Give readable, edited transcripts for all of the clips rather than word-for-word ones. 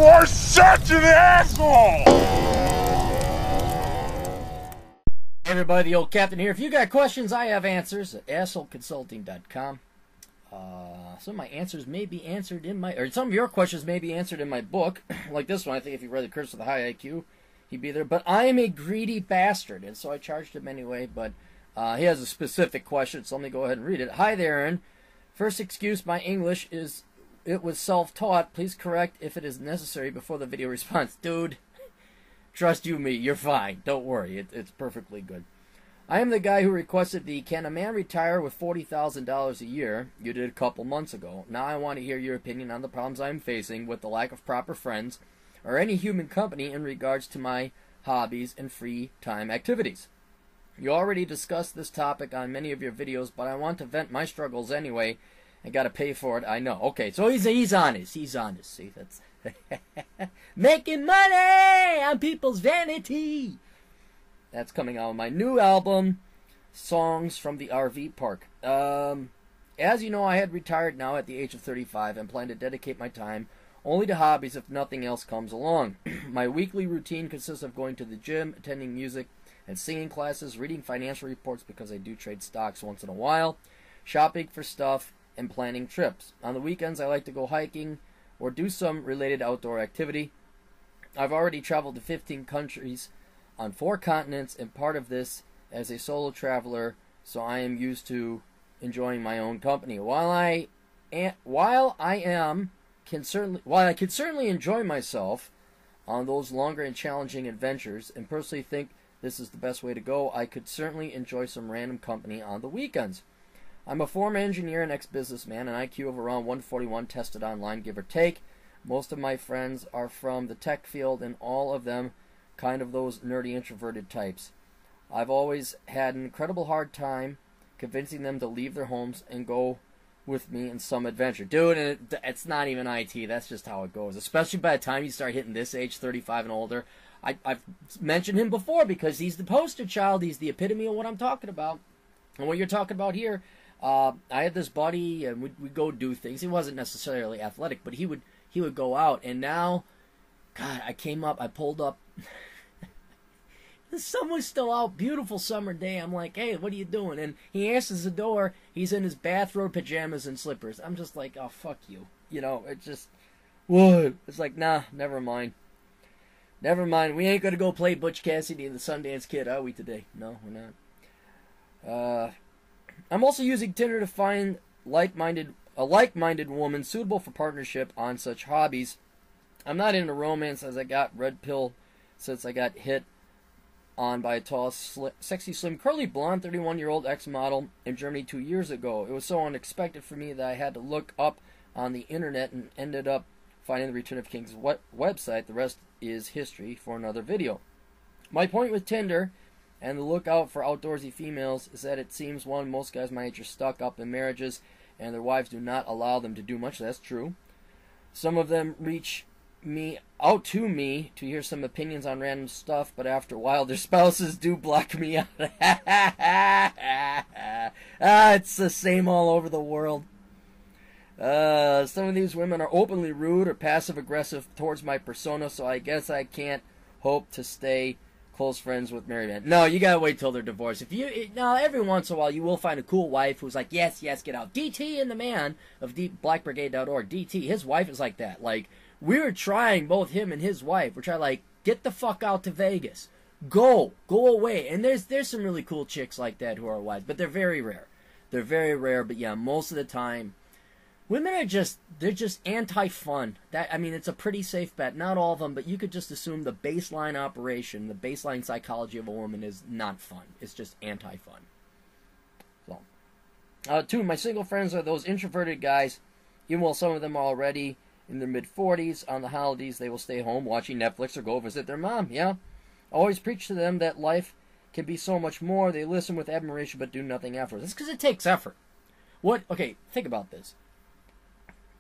are such an asshole! Hey everybody, the old captain here. If you got questions, I have answers at assholeconsulting.com. Some of my answers may be answered in my, or some of your questions may be answered in my book. Like this one, I think if you read The Curse with a High IQ, he'd be there. But I am a greedy bastard, and so I charged him anyway. But he has a specific question, so let me go ahead and read it. Hi there, Aaron. First excuse, my English is, it was self-taught. Please correct if it is necessary before the video response. Dude, trust you me, you're fine. Don't worry, it's perfectly good. I am the guy who requested the "Can a man retire with $40,000 a year?" you did a couple months ago. Now I want to hear your opinion on the problems I am facing with the lack of proper friends or any human company in regards to my hobbies and free time activities. You already discussed this topic on many of your videos, but I want to vent my struggles anyway. I gotta pay for it, I know. Okay, so he's honest. He's honest. See, that's making money on people's vanity. That's coming out of my new album, Songs from the RV Park. As you know, I had retired now at the age of 35 and plan to dedicate my time only to hobbies if nothing else comes along. My weekly routine consists of going to the gym, attending music and singing classes, reading financial reports because I do trade stocks once in a while, shopping for stuff, and planning trips. On the weekends, I like to go hiking or do some related outdoor activity. I've already traveled to 15 countries on 4 continents, and part of this as a solo traveler, so I am used to enjoying my own company. While I can certainly enjoy myself on those longer and challenging adventures, and personally think this is the best way to go, I could certainly enjoy some random company on the weekends. I'm a former engineer and ex-businessman, an IQ of around 141 tested online, give or take. Most of my friends are from the tech field, and all of them kind of those nerdy introverted types. I've always had an incredible hard time convincing them to leave their homes and go with me in some adventure. Dude, and it's not even IT, that's just how it goes. Especially by the time you start hitting this age, 35 and older. I've mentioned him before because he's the poster child, he's the epitome of what I'm talking about. And what you're talking about here, I had this buddy, and we'd go do things. He wasn't necessarily athletic, but he would go out, and now, God, I pulled up. The sun was still out, beautiful summer day. I'm like, hey, what are you doing? And he answers the door. He's in his bathrobe, pajamas, and slippers. I'm just like, oh, fuck you. You know, it's just, what? It's like, nah, never mind. Never mind. We ain't going to go play Butch Cassidy and the Sundance Kid, are we, today? No, we're not. I'm also using Tinder to find a like-minded woman suitable for partnership on such hobbies. I'm not into romance as I got red pill since I got hit on by a tall, sexy, slim, curly blonde 31-year-old ex-model in Germany 2 years ago. It was so unexpected for me that I had to look up on the internet and ended up finding the Return of King's website. The rest is history for another video. My point with Tinder and the lookout for outdoorsy females is that it seems, one, most guys my age are stuck up in marriages and their wives do not allow them to do much. That's true. Some of them reach out to me to hear some opinions on random stuff, but after a while their spouses do block me out. It's the same all over the world. Some of these women are openly rude or passive-aggressive towards my persona, so I guess I can't hope to stay close friends with married men. No, you gotta wait till they're divorced. Now, every once in a while, you will find a cool wife who's like, yes, get out. DT and the man of blackbrigade.org, DT, his wife is like that. Like, we were trying, both him and his wife, we're trying like, get the fuck out to Vegas. Go away. And there's some really cool chicks like that who are wives, but they're very rare. They're very rare, but yeah, most of the time, women are they're just anti-fun. It's a pretty safe bet. Not all of them, but you could just assume the baseline operation, the baseline psychology of a woman is not fun. It's just anti-fun. So, 2, my single friends are those introverted guys, even while some of them are already in their mid-40s. On the holidays, they will stay home watching Netflix or go visit their mom, yeah? I always preach to them that life can be so much more. They listen with admiration but do nothing afterwards. That's because it takes effort. Okay, think about this.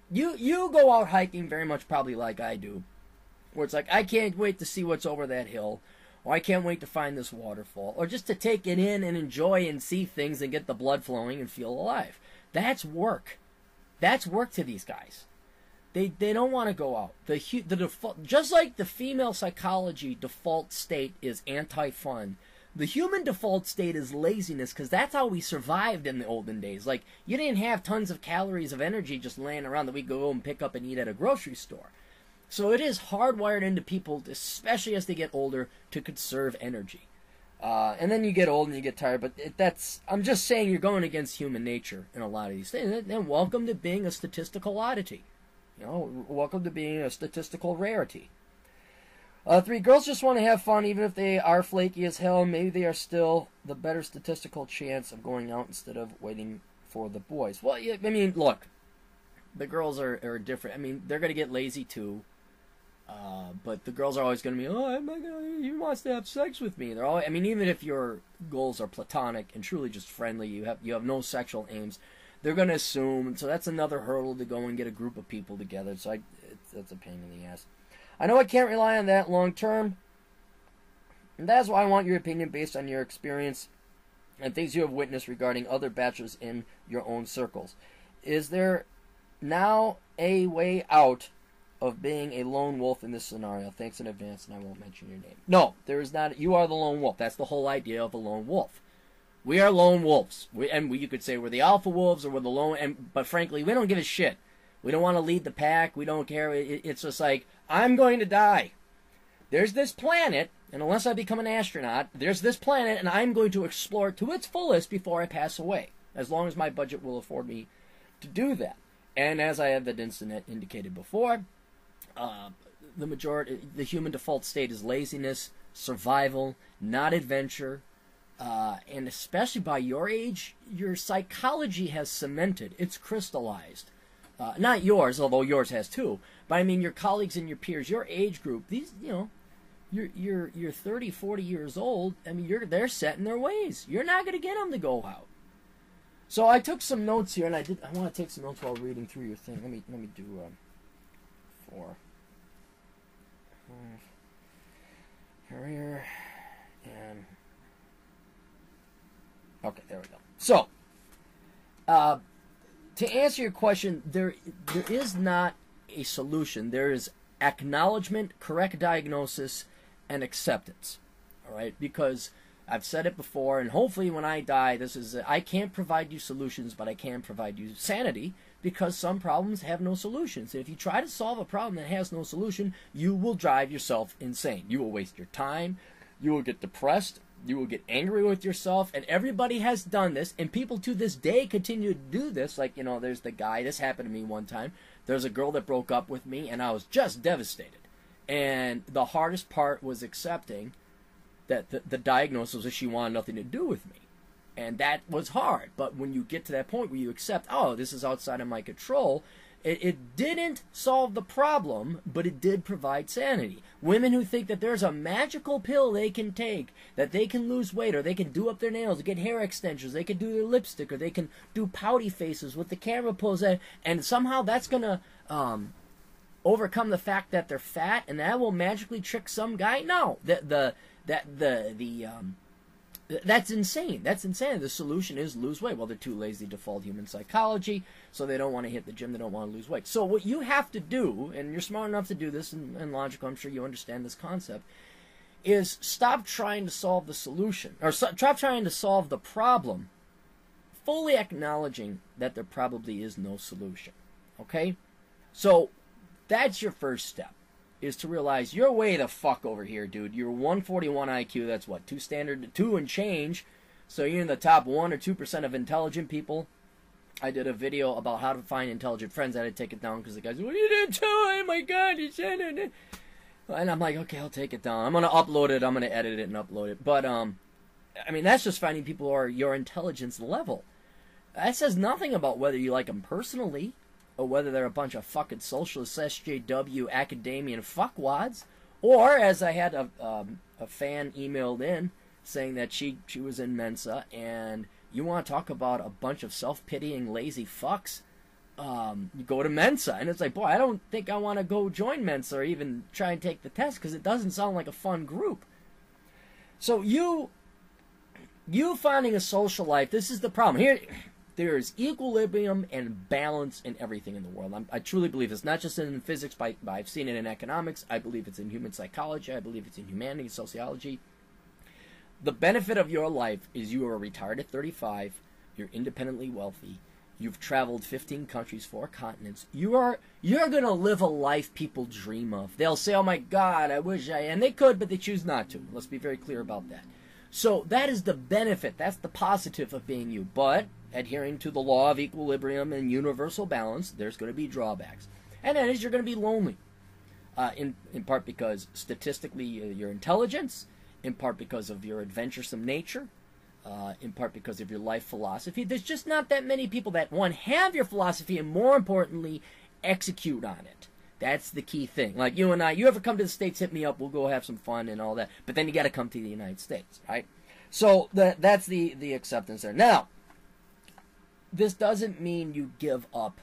You go out hiking very much probably like I do, where it's like, I can't wait to see what's over that hill, or I can't wait to find this waterfall, or just to take it in and enjoy and see things and get the blood flowing and feel alive. That's work. That's work to these guys. They don't want to go out. The default, just like the female psychology default state is anti-fun, the human default state is laziness, because that's how we survived in the olden days. Like, you didn't have tons of calories of energy just laying around that we go and pick up and eat at a grocery store. So it is hardwired into people, especially as they get older, to conserve energy. And then you get old and you get tired, but I'm just saying you're going against human nature in a lot of these things. And welcome to being a statistical oddity. You know, welcome to being a statistical rarity. 3, girls just want to have fun, even if they are flaky as hell. Maybe they are still the better statistical chance of going out instead of waiting for the boys. Well, I mean, look, the girls are different. I mean, they're going to get lazy too. But the girls are always going to be, oh, I'm not gonna, he wants to have sex with me. They're always, I mean, even if your goals are platonic and truly just friendly, you have no sexual aims, they're going to assume. So that's another hurdle to go and get a group of people together. So that's a pain in the ass. I know I can't rely on that long term, and that's why I want your opinion based on your experience and things you have witnessed regarding other bachelors in your own circles. Is there now a way out of being a lone wolf in this scenario? Thanks in advance, and I won't mention your name. No, there is not. You are the lone wolf. That's the whole idea of a lone wolf. We are lone wolves, you could say we're the alpha wolves or we're the lone. But frankly, we don't give a shit. We don't want to lead the pack. We don't care. It's just like, I'm going to die. There's this planet, and unless I become an astronaut, there's this planet, and I'm going to explore it to its fullest before I pass away, as long as my budget will afford me to do that. And as I have indicated before, the human default state is laziness, survival, not adventure, and especially by your age, your psychology has cemented. It's crystallized. Not yours, although yours has too. But I mean, your colleagues and your peers, your age group. These, you're 30, 40 years old. I mean, they're set in their ways. You're not going to get them to go out. So I took some notes here, and I want to take some notes while reading through your thing. Let me do 4. Career and okay, there we go. So, to answer your question, there is not a solution. There is acknowledgement, correct diagnosis, and acceptance. All right, because I've said it before, and hopefully when I die, I can't provide you solutions, but I can provide you sanity, because some problems have no solutions. If you try to solve a problem that has no solution, you will drive yourself insane. You will waste your time. You will get depressed. You will get angry with yourself, and everybody has done this, and people to this day continue to do this. Like, there's the guy, this happened to me one time. There's a girl that broke up with me, and I was just devastated. And the hardest part was accepting that the diagnosis was she wanted nothing to do with me. And that was hard. But when you get to that point where you accept, oh, this is outside of my control, it didn't solve the problem, but it did provide sanity. Women who think that there's a magical pill they can take, that they can lose weight, or they can do up their nails, get hair extensions, they can do their lipstick, or they can do pouty faces with the camera pose, and somehow that's going to overcome the fact that they're fat, and that will magically trick some guy. No, that's insane. That's insane. The solution is lose weight. Well, they're too lazy to default human psychology, so they don't want to hit the gym. They don't want to lose weight. So what you have to do, and you're smart enough to do this and logical, I'm sure you understand this concept, is stop trying to solve the solution, or stop trying to solve the problem, fully acknowledging that there probably is no solution. Okay? So that's your first step, is to realize you're way the fuck over here, dude. You're 141 IQ, that's what, 2 and change, so you're in the top 1 or 2% of intelligent people. I did a video about how to find intelligent friends. I had to take it down because the guys said, well, you didn't tell, oh my god, you said it. And I'm like, okay, I'll take it down. I'm going to upload it, I'm going to edit it and upload it. But, I mean, that's just finding people who are your intelligence level. That says nothing about whether you like them personally, or whether they're a bunch of fucking socialist SJW academia fuckwads, or as I had a fan emailed in saying that she was in Mensa, and you want to talk about a bunch of self-pitying lazy fucks, you go to Mensa, and it's like, boy, I don't think I want to go join Mensa or even try and take the test, because it doesn't sound like a fun group. So you finding a social life, this is the problem. There is equilibrium and balance in everything in the world. I truly believe this, not just in physics, but I've seen it in economics. I believe it's in human psychology. I believe it's in humanity, sociology. The benefit of your life is you are retired at 35. You're independently wealthy. You've traveled 15 countries, 4 continents. You're going to live a life people dream of. They'll say, oh my God, I wish I... And they could, but they choose not to. Let's be very clear about that. So that is the benefit. That's the positive of being you. But adhering to the law of equilibrium and universal balance, there's going to be drawbacks. And that is you're going to be lonely. In part because statistically your intelligence, in part because of your adventuresome nature, in part because of your life philosophy. There's just not that many people that, one, have your philosophy and, more importantly, execute on it. That's the key thing. Like you and I, you ever come to the States, hit me up, we'll go have some fun and all that. But then you got to come to the United States, right? So that's the acceptance there. Now, this doesn't mean you give up,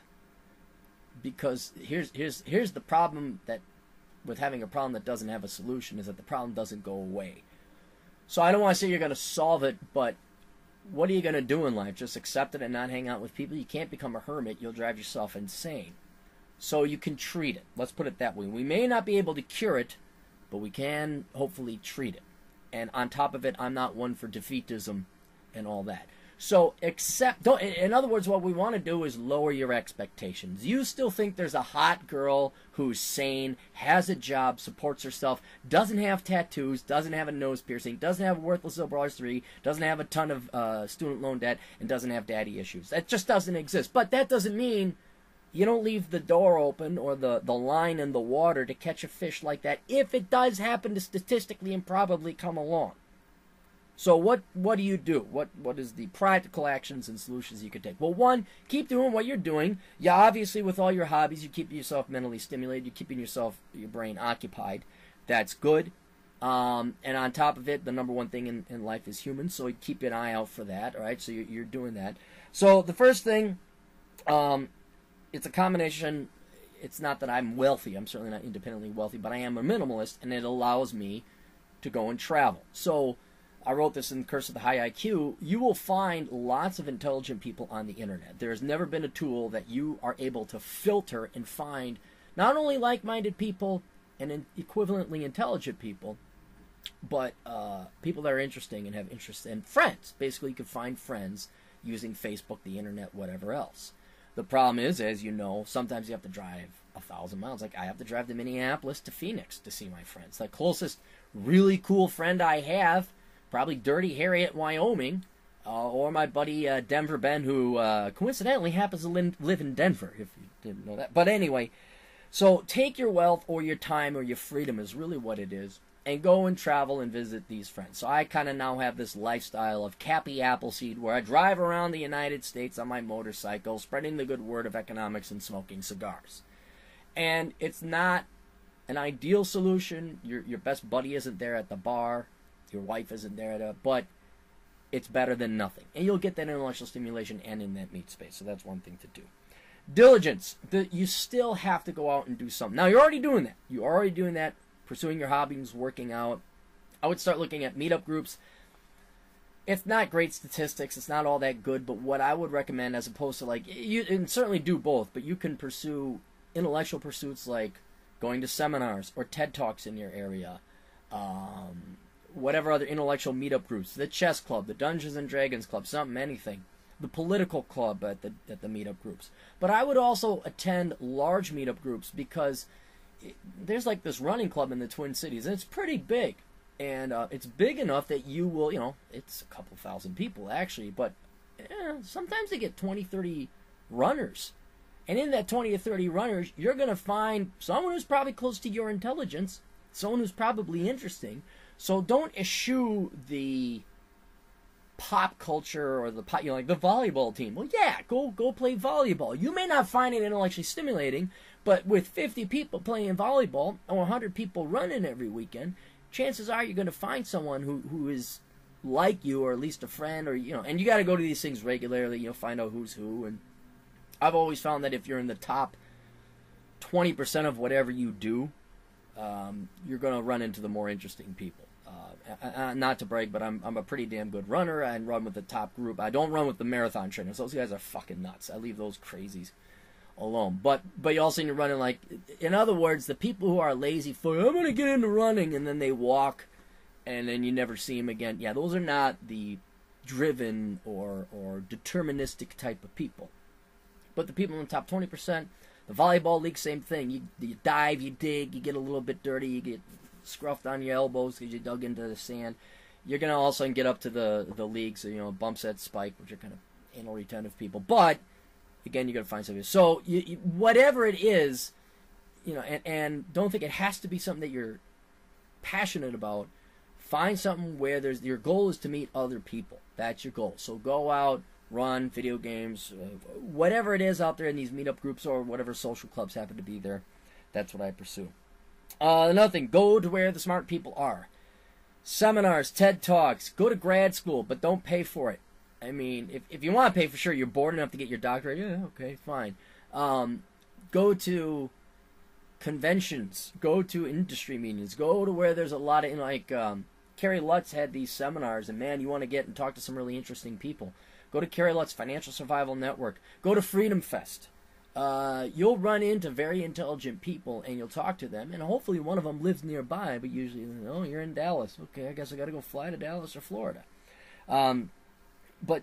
because here's the problem that with having a problem that doesn't have a solution is that the problem doesn't go away. So I don't want to say you're going to solve it, but what are you going to do in life? Just accept it and not hang out with people? You can't become a hermit. You'll drive yourself insane. So you can treat it. Let's put it that way. We may not be able to cure it, but we can hopefully treat it. And on top of it, I'm not one for defeatism and all that. So in other words, what we want to do is lower your expectations. You still think there's a hot girl who's sane, has a job, supports herself, doesn't have tattoos, doesn't have a nose piercing, doesn't have a worthless little R3, doesn't have a ton of student loan debt, and doesn't have daddy issues. That just doesn't exist. But that doesn't mean you don't leave the door open or the line in the water to catch a fish like that if it does happen to statistically and probably come along. So what do you do? What is the practical actions and solutions you could take? Well, one, keep doing what you're doing. Yeah, obviously with all your hobbies, you keep yourself mentally stimulated. You're keeping your brain occupied. That's good. And on top of it, the number one thing in life is humans, so keep an eye out for that, all right? So you're doing that. So the first thing, it's a combination. It's not that I'm wealthy. I'm certainly not independently wealthy, but I am a minimalist, and it allows me to go and travel. So I wrote this in Curse of the High IQ. You will find lots of intelligent people on the internet. There has never been a tool that you are able to filter and find not only like-minded people and equivalently intelligent people, but people that are interesting and have interests, and friends. Basically, you can find friends using Facebook, the internet, whatever else. The problem is, as you know, sometimes you have to drive 1,000 miles. Like I have to drive to Minneapolis to Phoenix to see my friends. The closest really cool friend I have, probably Dirty Harriet, Wyoming, or my buddy Denver Ben, who coincidentally happens to live in Denver, if you didn't know that. But anyway, so take your wealth or your time or your freedom is really what it is, and go and travel and visit these friends. So I kind of now have this lifestyle of Cappy Appleseed, where I drive around the United States on my motorcycle, spreading the good word of economics and smoking cigars. And it's not an ideal solution. Your best buddy isn't there at the bar. Your wife isn't there, but it's better than nothing. And you'll get that intellectual stimulation and in that meat space. So that's one thing to do. Diligence. You still have to go out and do something. Now, you're already doing that. You're already doing that, pursuing your hobbies, working out. I would start looking at meetup groups. It's not great statistics. It's not all that good. But what I would recommend, as opposed to you can certainly do both, but you can pursue intellectual pursuits like going to seminars or TED Talks in your area. Whatever other intellectual meetup groups, the chess club, the Dungeons and Dragons club, anything, the political club at the meetup groups. But I would also attend large meetup groups, because there's like this running club in the Twin Cities, and it's pretty big, and it's big enough that you will, it's a couple thousand people actually, but sometimes they get 20, 30 runners, and in that 20 or 30 runners, you're going to find someone who's probably close to your intelligence, someone who's probably interesting. So don't eschew the pop culture or the like the volleyball team. Well, yeah, go play volleyball. You may not find it intellectually stimulating, but with 50 people playing volleyball or 100 people running every weekend, chances are you're going to find someone who is like you, or at least a friend, or and you got to go to these things regularly. Find out who's who. And I've always found that if you're in the top 20% of whatever you do, you're going to run into the more interesting people. not to brag, but I'm a pretty damn good runner. I run with the top group. I don't run with the marathon trainers. Those guys are fucking nuts. I leave those crazies alone. But you also need to run in, like, in other words, the people who are lazy for, I'm going to get into running, and then they walk, and then you never see them again. Yeah, those are not the driven or deterministic type of people. But the people in the top 20%, the volleyball league, same thing. You dive, you dig, you get a little bit dirty, you get scruffed on your elbows because you dug into the sand. You're going to also get up to the leagues, bumps at spike, which are kind of anal retentive people. But, again, you got to find something. So, whatever it is, and don't think it has to be something that you're passionate about. Find something where your goal is to meet other people. That's your goal. So go out, run, video games, whatever it is out there in these meetup groups or whatever social clubs happen to be there. That's what I pursue. Another thing, go to where the smart people are. Seminars, TED Talks, go to grad school, but don't pay for it. I mean, if you want to pay for sure, you're bored enough to get your doctorate, yeah, okay, fine. Go to conventions, go to industry meetings, go to where there's a lot of, Carrie Lutz had these seminars, and man, you want to get and talk to some really interesting people. Go to Carrie Lutz Financial Survival Network. Go to Freedom Fest. You'll run into very intelligent people, and you'll talk to them, and hopefully one of them lives nearby, but usually, you're in Dallas. Okay, I guess I got to go fly to Dallas or Florida. But,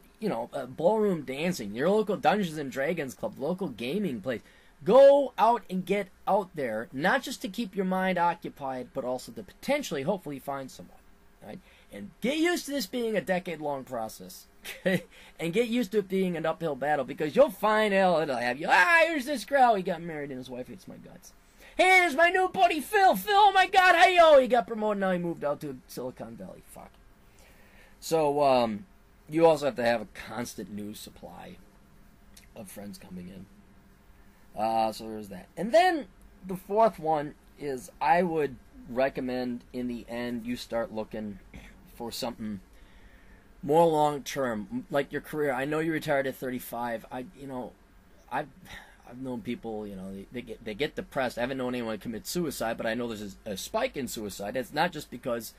ballroom dancing, your local Dungeons and Dragons club, local gaming place. Go out and get out there, not just to keep your mind occupied, but also to potentially, hopefully, find someone. Right? And get used to this being a decade-long process. And get used to it being an uphill battle, because you'll find it'll have you, here's this girl, he got married and his wife hates my guts. Hey, here's my new buddy Phil. Phil, oh my god, hey-yo, he got promoted, now he moved out to Silicon Valley. Fuck. So, you also have to have a constant news supply of friends coming in. So there's that. And then the fourth one is, I would recommend in the end you start looking for something more long term, like your career. I know you retired at 35. I've known people, they get depressed. I haven't known anyone commit suicide, but I know there's a spike in suicide. It's not just because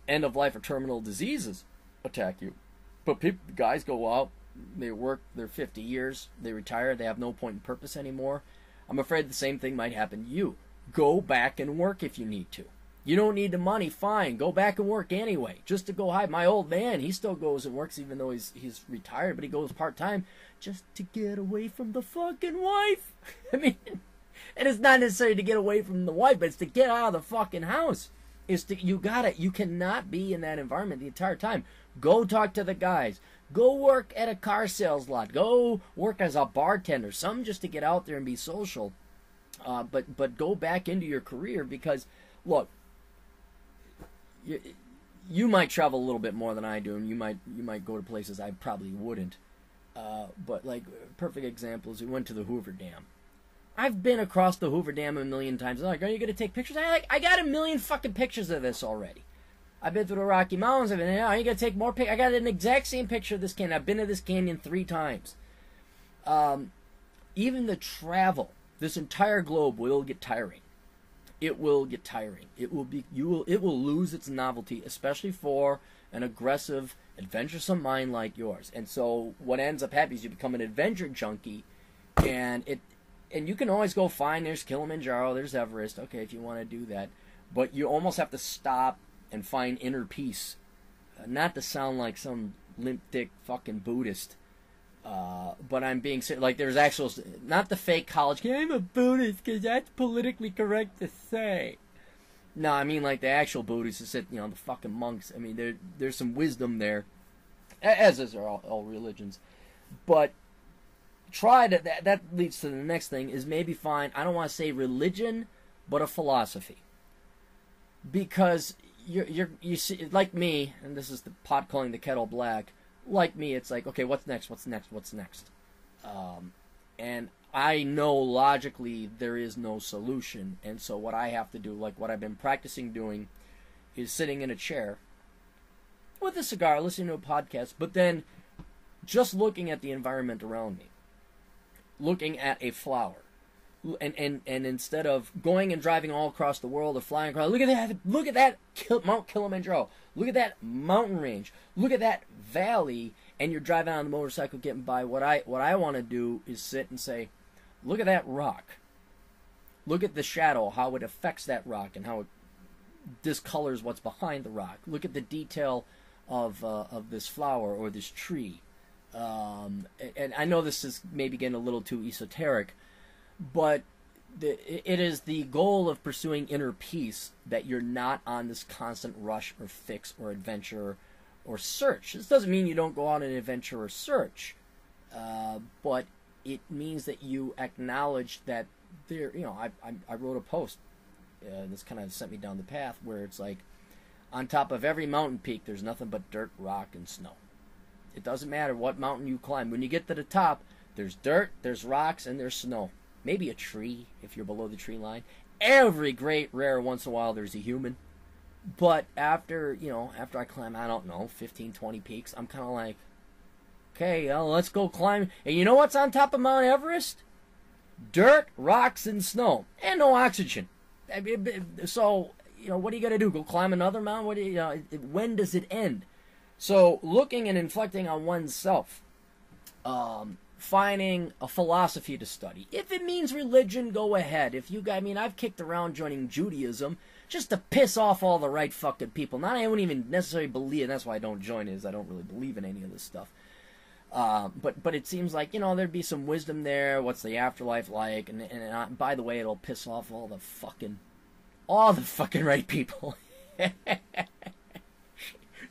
end of life or terminal diseases attack you, but guys go out, they work their 50 years, they retire, they have no point and purpose anymore. I'm afraid the same thing might happen to you. Go back and work if you need to. You don't need the money, fine. Go back and work anyway, just to go hide. My old man, he still goes and works even though he's retired, but he goes part-time just to get away from the fucking wife. I mean, and it's not necessarily to get away from the wife, but it's to get out of the fucking house. You cannot be in that environment the entire time. Go talk to the guys. Go work at a car sales lot. Go work as a bartender. Something just to get out there and be social. But go back into your career, because, look, you might travel a little bit more than I do, and you might go to places I probably wouldn't. But, like, perfect example is we went to the Hoover Dam. I've been across the Hoover Dam a million times. They're like, are you going to take pictures? I got a million fucking pictures of this already. I've been through the Rocky Mountains. Are you going to take more pictures? I got an exact same picture of this canyon. I've been to this canyon 3 times. Even the travel, this entire globe will get tiring. It will get tiring. It will lose its novelty, especially for an aggressive, adventuresome mind like yours. And so what ends up happening is you become an adventure junkie, and you can always go find, there's Kilimanjaro, there's Everest, okay, if you want to do that. But you almost have to stop and find inner peace. Not to sound like some limp dick fucking Buddhist, but I'm being serious. Like, there's actual, not the fake college, I'm a Buddhist because that's politically correct to say. No, I mean like the actual Buddhists that sit, the fucking monks. I mean, there's some wisdom there, as is all religions. But try to, that leads to the next thing, is maybe find, I don't want to say religion, but a philosophy. Because you see, like me, and this is the pot calling the kettle black, like me, it's like, okay, what's next? And I know logically there is no solution, and so what I have to do, like what I've been practicing doing, is sitting in a chair with a cigar, listening to a podcast, but then just looking at the environment around me. Looking at a flower. and instead of going and driving all across the world or flying across, look at that Mount Kilimanjaro, look at that mountain range, look at that valley, and you're driving on the motorcycle getting by. What I want to do is sit and say, look at that rock, look at the shadow, how it affects that rock, and how it discolors what's behind the rock. Look at the detail of this flower or this tree. And I know this is maybe getting a little too esoteric, but it is the goal of pursuing inner peace that you're not on this constant rush or fix or adventure or search. This doesn't mean you don't go on an adventure or search, but it means that you acknowledge that there. You know, I wrote a post. This kind of sent me down the path where it's like, on top of every mountain peak, there's nothing but dirt, rock, and snow. It doesn't matter what mountain you climb. When you get to the top, there's dirt, there's rocks, and there's snow. Maybe a tree if you're below the tree line. Every great rare once in a while there's a human. But after I climb, I don't know, 15, 20 peaks, I'm kind of like, okay, let's go climb. And you know what's on top of Mount Everest? Dirt, rocks, and snow. And no oxygen. I mean, so, what are you going to do? Go climb another mountain? When does it end? So, looking and inflecting on oneself. Finding a philosophy to study. If it means religion, go ahead. I've kicked around joining Judaism just to piss off all the right fucking people. Not I don't even necessarily believe, and that's why I don't join, is I don't really believe in any of this stuff. But it seems like, there'd be some wisdom there. What's the afterlife like? And by the way, it'll piss off all the fucking right people. It's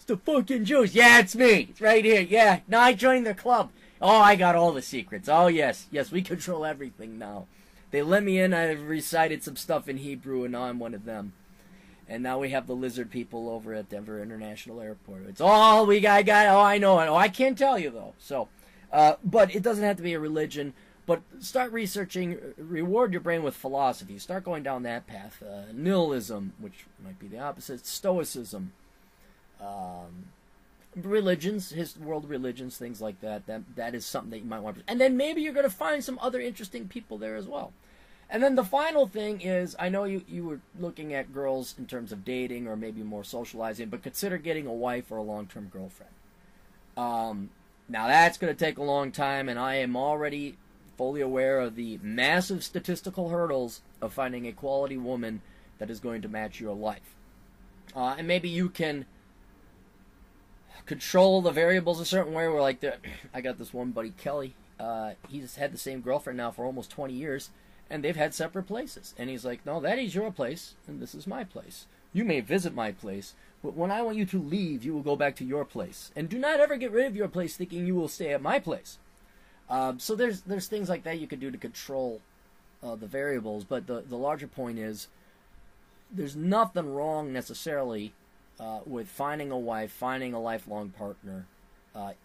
the fucking Jews. Yeah, it's me. It's right here. Yeah. No, I joined the club. Oh, I got all the secrets. Oh, yes. Yes, we control everything now. They let me in. I recited some stuff in Hebrew, and now I'm one of them. And now we have the lizard people over at Denver International Airport. It's all we got. Oh, I know it. Oh, I can't tell you, though. So, but it doesn't have to be a religion. But start researching. Reward your brain with philosophy. Start going down that path. Nihilism, which might be the opposite. Stoicism. Religions, world religions, things like that. That is something that you might want to. And then maybe you're going to find some other interesting people there as well. And then the final thing is, I know you were looking at girls in terms of dating or maybe more socializing, but consider getting a wife or a long-term girlfriend. Now that's going to take a long time, and I am already fully aware of the massive statistical hurdles of finding a quality woman that is going to match your life. And maybe you can control the variables a certain way. Where I got this one buddy, Kelly. He's had the same girlfriend now for almost 20 years, and they've had separate places. And he's like, no, that is your place, and this is my place. You may visit my place, but when I want you to leave, you will go back to your place. And do not ever get rid of your place thinking you will stay at my place. So there's things like that you could do to control the variables. But the larger point is, there's nothing wrong necessarily with finding a wife, finding a lifelong partner,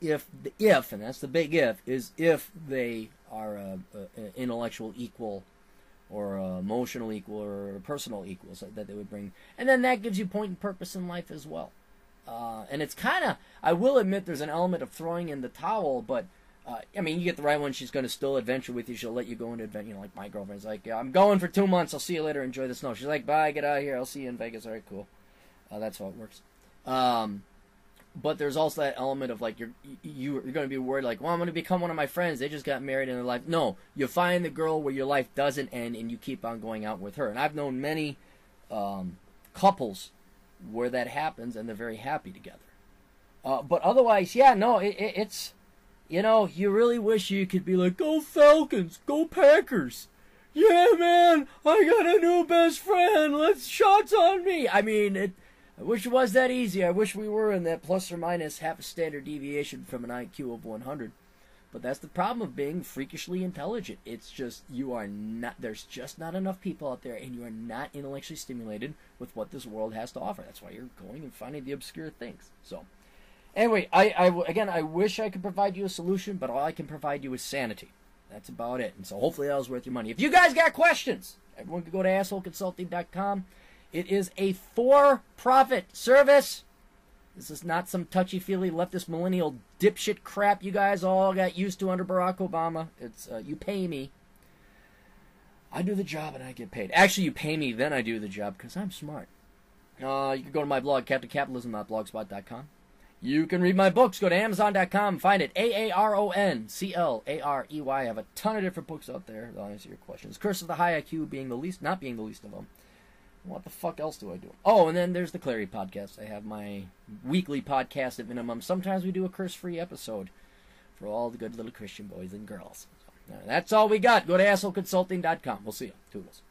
if, and that's the big if, is if they are an intellectual equal or emotional equal or personal equals that they would bring. And then that gives you point and purpose in life as well. And it's kind of, I will admit there's an element of throwing in the towel, but you get the right one, she's going to still adventure with you. She'll let you go into adventure. Like my girlfriend's like, yeah, I'm going for 2 months. I'll see you later. Enjoy the snow. She's like, bye, get out of here. I'll see you in Vegas. All right, cool. That's how it works. But there's also that element of like you're going to be worried like, well, I'm going to become one of my friends. They just got married in their life. No, you find the girl where your life doesn't end and you keep on going out with her. And I've known many couples where that happens and they're very happy together. But otherwise, yeah, no, it's, you really wish you could be like, go Falcons, go Packers. Yeah, man, I got a new best friend. Let's shots on me. I wish it was that easy. I wish we were in that plus or minus half a standard deviation from an IQ of 100. But that's the problem of being freakishly intelligent. It's just, there's just not enough people out there, and you are not intellectually stimulated with what this world has to offer. That's why you're going and finding the obscure things. So, anyway, I wish I could provide you a solution, but all I can provide you is sanity. That's about it. And so hopefully that was worth your money. If you guys got questions, everyone can go to assholeconsulting.com. It is a for-profit service. This is not some touchy-feely leftist millennial dipshit crap you guys all got used to under Barack Obama. It's you pay me. I do the job and I get paid. Actually, you pay me, then I do the job, because I'm smart. You can go to my blog, CaptainCapitalism.blogspot.com. You can read my books. Go to Amazon.com. Find it. AARONCLAREY. I have a ton of different books out there that'll answer your questions. Curse of the High IQ being the least, not being the least of them. What the fuck else do I do? Oh, and then there's the Clary podcast. I have my weekly podcast at minimum. Sometimes we do a curse-free episode for all the good little Christian boys and girls. So, that's all we got. Go to assholeconsulting.com. We'll see you. Toodles.